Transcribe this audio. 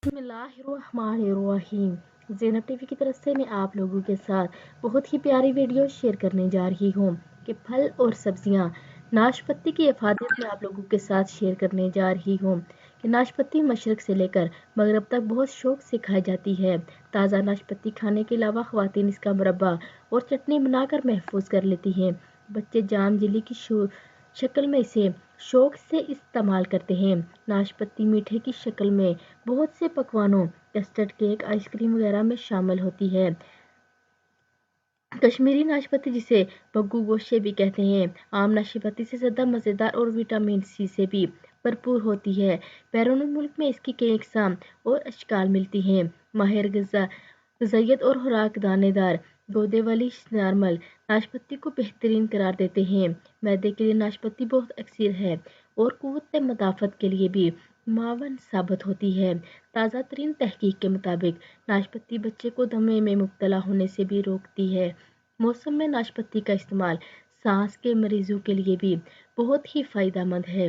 بسم اللہ الرحمن الرحیم۔ زینب ٹی وی کی طرف سے میں آپ لوگوں کے ساتھ بہت ہی پیاری ویڈیو شیئر کرنے جا رہی ہوں کہ پھل اور سبزیاں ناشپتی کی افادیت میں آپ لوگوں کے ساتھ شیئر کرنے جا رہی ہوں کہ ناشپتی مشرق سے لے کر مغرب تک بہت شوق سے کھائی جاتی ہے۔ تازہ ناشپتی کھانے کے علاوہ خواتین اس کا مربع اور چٹنی بنا کر محفوظ کر لیتی ہیں۔ بچے جام جلی کی شکل میں اسے شوق سے استعمال کرتے ہیں۔ ناشپتی میٹھے کی شکل میں بہت سے پکوانوں کسٹرڈ کیک، آئس کریم وغیرہ میں شامل ہوتی ہے۔ کشمیری ناشپتی جسے بگو گوشے بھی کہتے ہیں، عام ناشپتی سے زیادہ مزیدار اور وٹامن سی سے بھی بھرپور ہوتی ہے۔ بیرون ملک میں اس کی کئی اقسام اور اشکال ملتی ہیں۔ ماہر غذائیت اور خوراک دانے دار گودے والی نارمل ناشپتی کو بہترین قرار دیتے ہیں۔ معدے کے لیے ناشپتی بہت اکثر ہے اور قوت مدافعت کے لیے بھی معاون ثابت ہوتی ہے۔ تازہ ترین تحقیق کے مطابق ناشپتی بچے کو دمے میں مبتلا ہونے سے بھی روکتی ہے۔ موسم میں ناشپتی کا استعمال سانس کے مریضوں کے لیے بھی بہت ہی فائدہ مند ہے۔